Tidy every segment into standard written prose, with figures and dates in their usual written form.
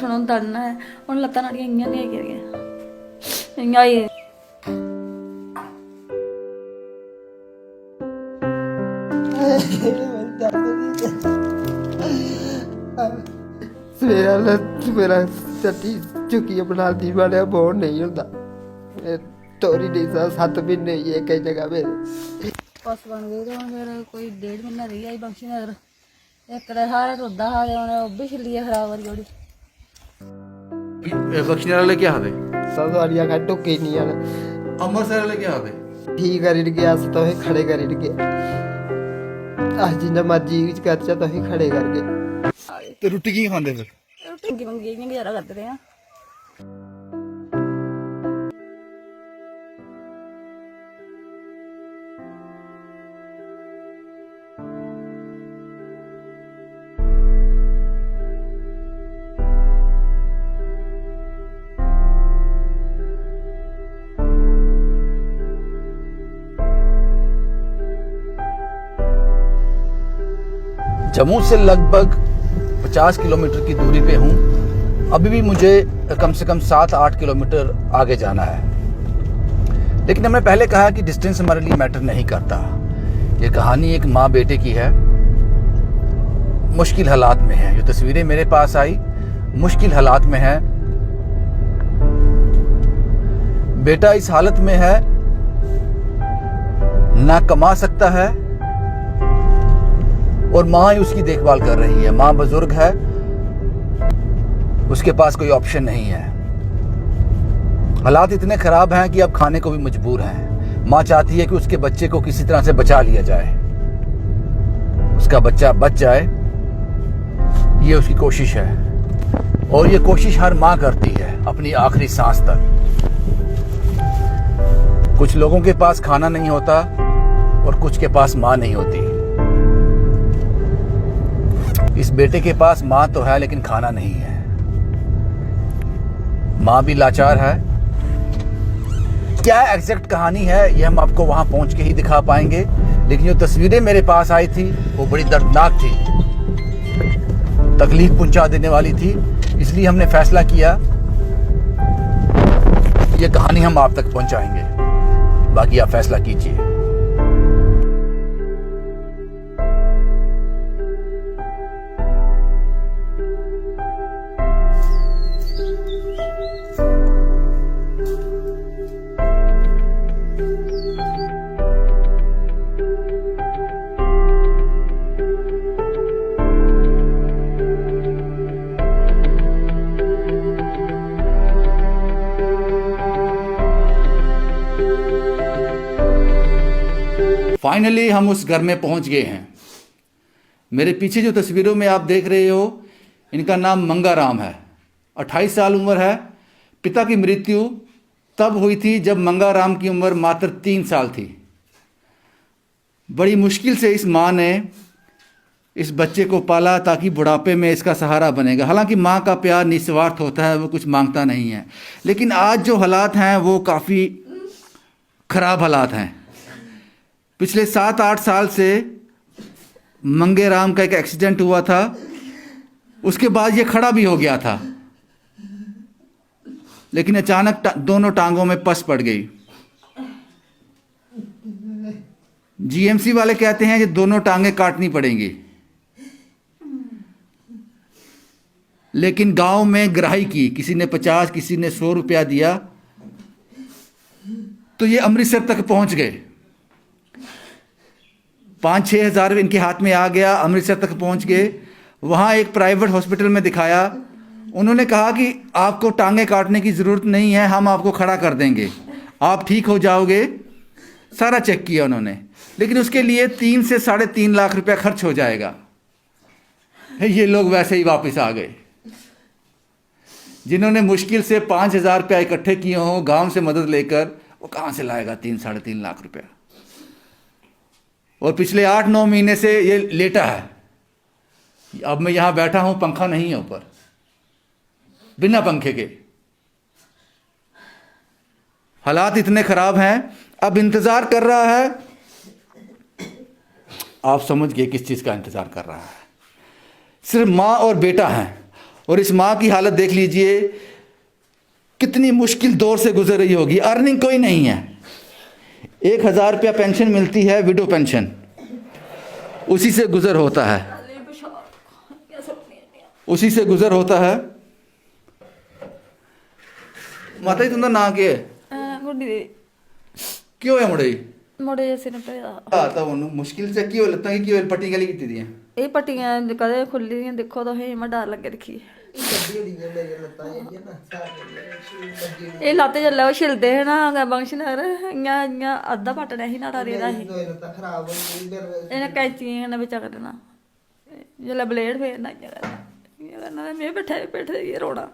उठना दड़ना है हूँ लत्तां नाड़ियां इ'यां नहीं है इ'यां ही मेरा चट्टी चुकी बना दी वाले बहुत नहीं होता टोरी नहीं सा 7 महीने ही है कई जगह पे बस बन गई तो फिर कोई 1.5 महीना रही आई बख्शी नगर एक हारे रुद्दा हारे उन्हें वो भी छिलिए खराब करी जोड़ी बख्शी वाले क्या हावे सब वालियां का टुके नहीं आना अमृतसर वाले क्या हावे ठीक करी गया तो ही खड़े करी गए आज जिन्ना मर्जी कर तो ही खड़े करके ते रुट्टी की खांदे फिर टंकी मंगी गुजारा करते रहे हैं जम्मू से लगभग 50 किलोमीटर की दूरी पे हूँ। अभी भी मुझे कम से कम 7-8 किलोमीटर आगे जाना है, लेकिन हमने पहले कहा कि डिस्टेंस हमारे लिए मैटर नहीं करता। ये कहानी एक माँ बेटे की है, मुश्किल हालात में है। जो तस्वीरें मेरे पास आई मुश्किल हालात में है। बेटा इस हालत में है, ना कमा सकता है और माँ ही उसकी देखभाल कर रही है। माँ बुजुर्ग है, उसके पास कोई ऑप्शन नहीं है। हालात इतने खराब हैं कि अब खाने को भी मजबूर हैं। माँ चाहती है कि उसके बच्चे को किसी तरह से बचा लिया जाए, उसका बच्चा बच जाए, ये उसकी कोशिश है। और ये कोशिश हर माँ करती है अपनी आखिरी सांस तक। कुछ लोगों के पास खाना नहीं होता और कुछ के पास माँ नहीं होती। इस बेटे के पास माँ तो है लेकिन खाना नहीं है। माँ भी लाचार है। क्या एग्जैक्ट कहानी है ये हम आपको वहां पहुंच के ही दिखा पाएंगे, लेकिन जो तस्वीरें मेरे पास आई थी वो बड़ी दर्दनाक थी, तकलीफ पहुंचा देने वाली थी। इसलिए हमने फैसला किया ये कहानी हम आप तक पहुंचाएंगे, बाकी आप फैसला कीजिए। फाइनली हम उस घर में पहुंच गए हैं। मेरे पीछे जो तस्वीरों में आप देख रहे हो, इनका नाम मंगाराम है। 28 साल उम्र है। पिता की मृत्यु तब हुई थी जब मंगाराम की उम्र मात्र 3 साल थी। बड़ी मुश्किल से इस माँ ने इस बच्चे को पाला ताकि बुढ़ापे में इसका सहारा बनेगा। हालांकि माँ का प्यार निस्वार्थ होता है, वो कुछ मांगता नहीं है। लेकिन आज जो हालात हैं वो काफ़ी ख़राब हालात हैं। पिछले 7-8 साल से मंगेराम का एक एक्सीडेंट हुआ था, उसके बाद ये खड़ा भी हो गया था, लेकिन अचानक दोनों टांगों में पस पड़ गई। जीएमसी वाले कहते हैं कि दोनों टांगें काटनी पड़ेंगी, लेकिन गांव में ग्राही की, किसी ने 50 किसी ने 100 रुपया दिया, तो ये अमृतसर तक पहुंच गए। 5-6 हज़ार इनके हाथ में आ गया। अमृतसर तक पहुंच गए, वहाँ एक प्राइवेट हॉस्पिटल में दिखाया। उन्होंने कहा कि आपको टांगे काटने की ज़रूरत नहीं है, हम आपको खड़ा कर देंगे, आप ठीक हो जाओगे। सारा चेक किया उन्होंने, लेकिन उसके लिए 3 से 3.5 लाख रुपया खर्च हो जाएगा। ये लोग वैसे ही वापस आ गए। जिन्होंने मुश्किल से 5,000 रुपया इकट्ठे किए हों गांव से मदद लेकर, वो कहाँ से लाएगा 3-3.5 लाख रुपया। और पिछले 8-9 महीने से ये लेटा है। अब मैं यहाँ बैठा हूँ, पंखा नहीं है ऊपर, बिना पंखे के। हालात इतने खराब हैं। अब इंतज़ार कर रहा है, आप समझ गए किस चीज़ का इंतज़ार कर रहा है। सिर्फ माँ और बेटा हैं, और इस माँ की हालत देख लीजिए, कितनी मुश्किल दौर से गुजर रही होगी। अर्निंग कोई नहीं है, 1000 रुपया पेंशन मिलती है, विडो पेंशन, उसी से गुजर होता है, उसी से गुजर होता है। माता जी तुंदा नाम क्या है? गुड्डी दे क्यों है मुड़े ਮੁੰਡੇ ਜਿਸੇ ਨੇ ਪਿਆ ਤਾਂ ਉਹਨੂੰ ਮੁਸ਼ਕਿਲ ਸੇ ਕੀ ਹੋ ਲੱਤਾਂ ਕੀ ਹੋ ਪੱਟੀ ਗਲੀ ਕੀਤੀ ਦੀਆਂ ਇਹ ਪੱਟੀਆਂ ਕਦੇ ਖੁੱਲੀਆਂ ਦੇਖੋ ਤਾਂ ਇਹ ਮੈਂ ਡਰ ਲੱਗੇ ਰੱਖੀ ਇਹ ਲੱਤੇ ਚੱਲੇ ਉਹ ਛਿਲਦੇ ਹੈ ਨਾ ਬੰਸ਼ਨਰ ਇੰਨਾ ਅੱਧਾ ਪੱਟਣਾ ਸੀ ਨਾ ਡਰੇ ਦਾ ਸੀ ਇਹਨੇ ਕੈਂਚੀਆਂ ਨਾਲ ਵਿੱਚ ਕਰ ਦੇਣਾ ਜਿਹੜਾ ਬਲੇਡ ਫੇਰਨਾ ਕਰਨਾ ਮੈਂ ਬੈਠੇ ਰੋਣਾ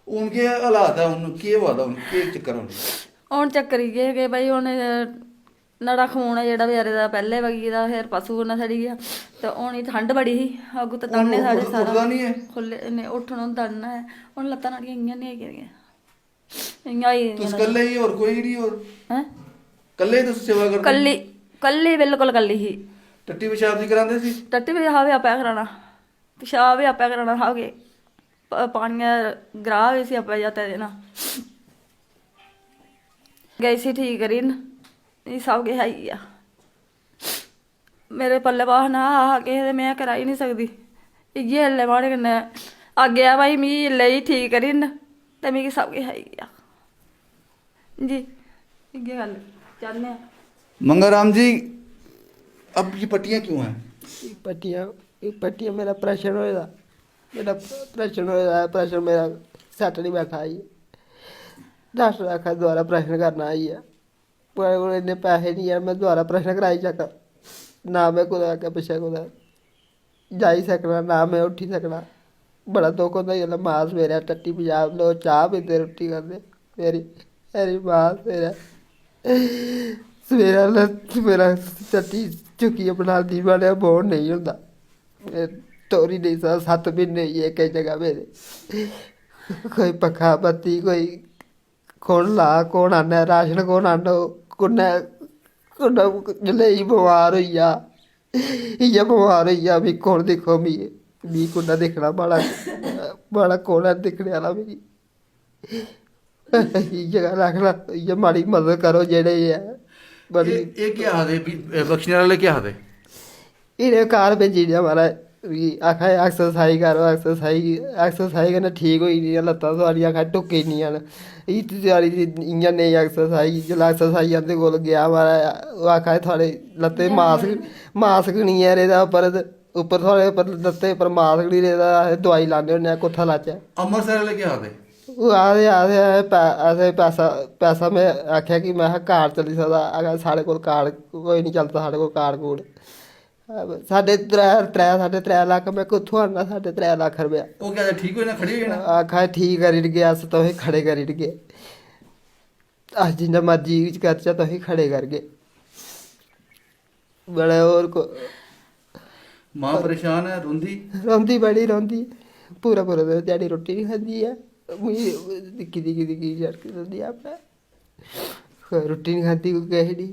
उनके हालात है उन की हुआ था उनके चक्कर में ਹੁਣ ਚੱਕਰੀ ਗਏ ਕਿ ਬਈ ਹੁਣ ਨੜਾ ਖੂਨ ਹੈ ਜਿਹੜਾ ਵਿਚਾਰੇ ਦਾ ਪਹਿਲੇ ਵਗੀ ਦਾ ਫਿਰ ਪਸ਼ੂ ਨਾ ਸੜੀ ਗਿਆ ਤੇ ਹੁਣ ਹੀ ਠੰਡ ਬੜੀ ਸੀ ਅੱਗੂ ਤਾਂ ਤਣਨੇ ਸਾਡੇ ਸਾਰਾ ਖੁੱਲੇ ਨੇ ਉੱਠਣ ਨੂੰ ਤੜਨਾ ਹੈ ਹੁਣ ਲੱਤਾਂ ਨਾੜੀਆਂ ਇੰਨੀਆਂ ਨਹੀਂ ਹੈਗੀਆਂ ਇੰਨਾ ਹੀ ਤੁਸੀਂ ਕੱਲੇ ਹੀ ਹੋਰ ਕੋਈ ਨਹੀਂ ਹੋਰ ਹੈ ਕੱਲੇ ਹੀ ਤੁਸੀਂ ਸੇਵਾ ਕਰਦੇ ਕੱਲੀ ਬਿਲਕੁਲ ਕੱਲੀ ਹੀ ਟੱਟੀ ਪਿਸ਼ਾਬ ਦੀ ਕਰਾਉਂਦੇ ਸੀ ਟੱਟੀ ਵੀ ਹਾਵੇ ਆਪਿਆ ਕਰਾਣਾ ਪਿਸ਼ਾਬ ਵੀ ਆਪਿਆ ਕਰਾਣਾ ਹਾਵੇ ਪਾਣੀਆਂ ਗਰਾਹ ਵੀ ਸੀ ਆਪਿਆ ਜਾਂਦਾ ਦੇਣਾ ਗਈ ਸੀ ਠੀਕ ਕਰੀ ਇਹ ਸਭ ਕੇ ਹੈਗੀ ਆ ਮੇਰੇ ਪੱਲੇ ਬਾਹ ਨਾ ਆ ਕੇ ਤੇ ਮੈਂ ਕਰਾ ਹੀ ਨਹੀਂ ਸਕਦੀ ਇਹ ਹੱਲੇ ਮਾੜੇ ਕਨੇ ਆ ਗਿਆ ਭਾਈ ਮੀ ਲਈ ਠੀਕ ਕਰੀ ਤੇ ਮੇਰੀ ਸਭ ਕੇ ਹੈਗੀ ਆ ਜੀ ਇਹ ਗੱਲ ਚਾਹਨੇ ਆ मंगाराम जी अब ये पट्टियाँ क्यों हैं? पट्टियाँ मेरा प्रैशर होएगा मेरा प्रैशर होएगा प्रैशर मेरा सैट नहीं बैठा आई डॉक्टर आखा दोबारा प्रैशर करना आई है मेरे को इन्ने पैसे नहीं है मैं दोबारा प्रैशर कराई चक्कर ना मैं कुदै अग्गें पिच्छें कुदै जाई सकना ना मैं उठी सकना बड़ा दुख होंदा जिसलै मां सवेरे टट्टी पंजाब लोग चाह् पींदे रुट्टी खंदे मेरी मां सवेरा टट्टी चुक्कियै बनांदी बड़ा बोर नहीं होंदा तोरी नहीं सा 7 महीने ही एक जगह मेरे कोई पक्खा बत्ती कोई कौन ला कौन आना राशन कौन आना कुन्नै जिसलै बमार होई जा इ'यै बमार होई जा मिगी कौन दिक्खो मिगी कुन्नै दिक्खना माड़ा कौन है दिक्खने आह्ला मिगी इ'यै गल्ल आखना इ'यै माड़ी मदद करो जेह्ड़े ऐ बड़ी ये क्या हादे बख्शने वाले क्या हादे इ'नें घर भेजी ओड़ेआ महाराज आखा एक्सरसाइज करो एक्सरसाइज कन्नै ठीक होई जंदियां लत्तां थुआढ़ियां आखा ढुक्की जंदियां न थुआढ़ी इ'यां नेईं एक्सरसाइज जिसलै एक्सरसाइज उं'दे कोल गेआ महाराज ओह् आखा थुआढ़े लत्तें मास गै निं ऐ रेह्दा उप्पर थुआढ़े उप्पर लत्तें उप्पर मास गै निं रेह्दा अस दोआई लान्ने होन्ने आं कुत्थै लाचै अमृतसर वाले क्या हादे ओह् आखदे पैसा में आखेआ कि में कार्ड चली सकदा अगर साढ़े कोल कार्ड कोई निं चलदा साढ़े कोल कार्ड कूड साढ़े साढ़े 3 लक्ख में कुत्थूं आना 3.5 लक्ख रपेआ वो क्या ठीक होई ना खड़ी होई ना आखा ठीक करी ओड़गे अस तुसें खड़े करी ओड़गे अस जिन्ना मर्जी करचै तुसें खड़े करगे बड़े होर मां परेशान है रौंदी बड़ी रौंदी पूरा दिन ध्याड़ी रुट्टी नहीं खंदी ऐ मिगी दिक्खी झड़की रौंदी अपने रुट्टी नहीं खाती कोई किश नहीं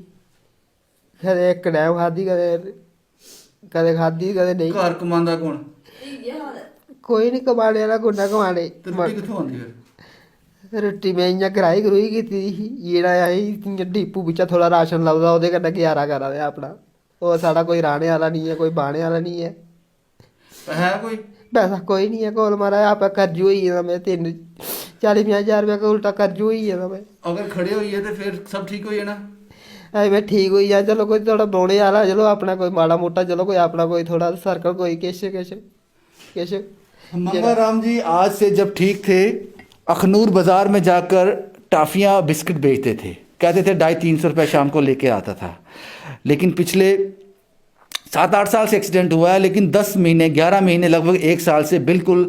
कदें इक टैम खाद्धी कदें खाद्धी कदें नहीं घर कमांदा कौन कोई नहीं कमाने आह्ला कुन्नै कमाने ते रुट्टी कित्थों आंदी फिर रुट्टी में इ'यां कराई कीती दी ही जेह्ड़ा इ'यां डिपू बिच्चा थोह्ड़ा राशन लभदा ओह्दे कन्नै गुजारा करा दे अपना होर साढ़ा कोई राह्ने आह्ला नहीं ऐ कोई बाह्ने आह्ला नहीं ऐ है कोई पैसा कोई नहीं है कोल महाराज आपे कर्जू होई गेदा में 40-50 हज़ार रपेआ का उल्टा कर्जू होई गेदा मैं अगर खड़े होइए तो फिर सब ठीक होई जाना अजें मैं ठीक होई जा चलो कोई थोड़ा बौह्ने आह्ला चलो अपना कोई माड़ा मोटा चलो कोई अपना कोई थोड़ा सर्कल कोई किश मंगाराम जी आज से जब ठीक थे अखनूर बाज़ार में जाकर टाफ़ियाँ बिस्किट बेचते थे, कहते थे 250-300 रुपये शाम को लेके आता था। लेकिन पिछले 7-8 साल से एक्सीडेंट हुआ है, लेकिन 10 महीने 11 महीने लगभग 1 साल से बिल्कुल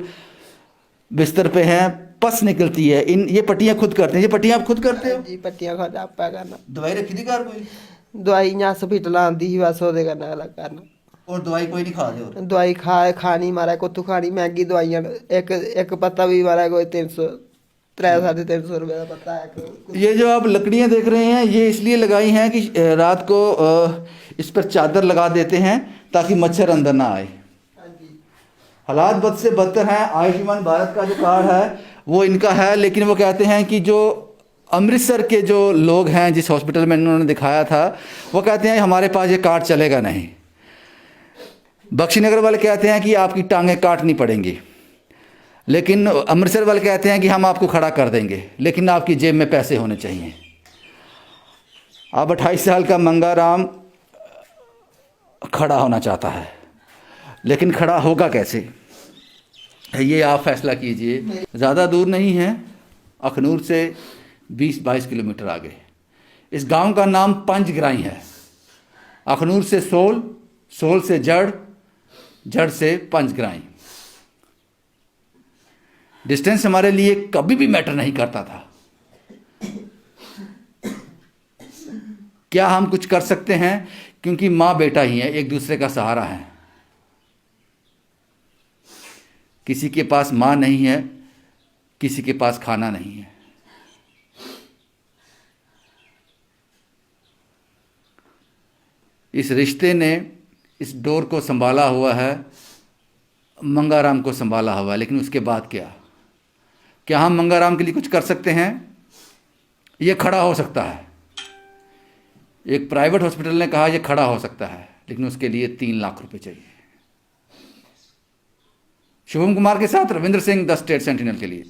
बिस्तर पे हैं, पस निकलती है। ये पट्टियाँ खुद करते हैं? ये पट्टियाँ आप खुद करते हो? जी पट्टियाँ खुद आप करना। दवाई रखी थी घर कोई? दवाई इ'यां हॉस्पिटल आंदी ही बस ओह्दे कन्नै अलग करना। और दवाई कोई नहीं खा दे और? दवाई खानी महाराज कुत्थूं खानी मैंह्गी दवाइयां एक पत्ता भी महाराज कोई 300-350 रुपये का पत्ता है। ये जो आप लकड़ियाँ देख रहे हैं ये इसलिए लगाई हैं कि रात को इस पर चादर लगा देते हैं ताकि मच्छर अंदर ना आए। हालात बद से बदतर हैं। आयुष्मान भारत का जो कार्ड है वो इनका है, लेकिन वो कहते हैं कि जो अमृतसर के जो लोग हैं जिस हॉस्पिटल में इन्होंने दिखाया था, वो कहते हैं हमारे पास ये कार्ड चलेगा नहीं। बख्शीनगर वाले कहते हैं कि आपकी टांगें काटनी पड़ेंगी, लेकिन अमृतसर वाले कहते हैं कि हम आपको खड़ा कर देंगे, लेकिन आपकी जेब में पैसे होने चाहिए। अब 28 साल का मंगाराम खड़ा होना चाहता है, लेकिन खड़ा होगा कैसे, ये आप फैसला कीजिए। ज़्यादा दूर नहीं है, अखनूर से 20-22 किलोमीटर आगे। इस गांव का नाम पंजग्राई है। अखनूर से सोल, सोल से जड़, जड़ से पंजग्राई। डिस्टेंस हमारे लिए कभी भी मैटर नहीं करता था। क्या हम कुछ कर सकते हैं, क्योंकि माँ बेटा ही है, एक दूसरे का सहारा है। किसी के पास माँ नहीं है, किसी के पास खाना नहीं है। इस रिश्ते ने इस डोर को संभाला हुआ है, मंगाराम को संभाला हुआ है, लेकिन उसके बाद क्या हम मंगाराम के लिए कुछ कर सकते हैं? ये खड़ा हो सकता है। एक प्राइवेट हॉस्पिटल ने कहा ये खड़ा हो सकता है, लेकिन उसके लिए 3 लाख रुपए चाहिए। शुभम कुमार के साथ Ravindra Singh, the state sentinel के लिए।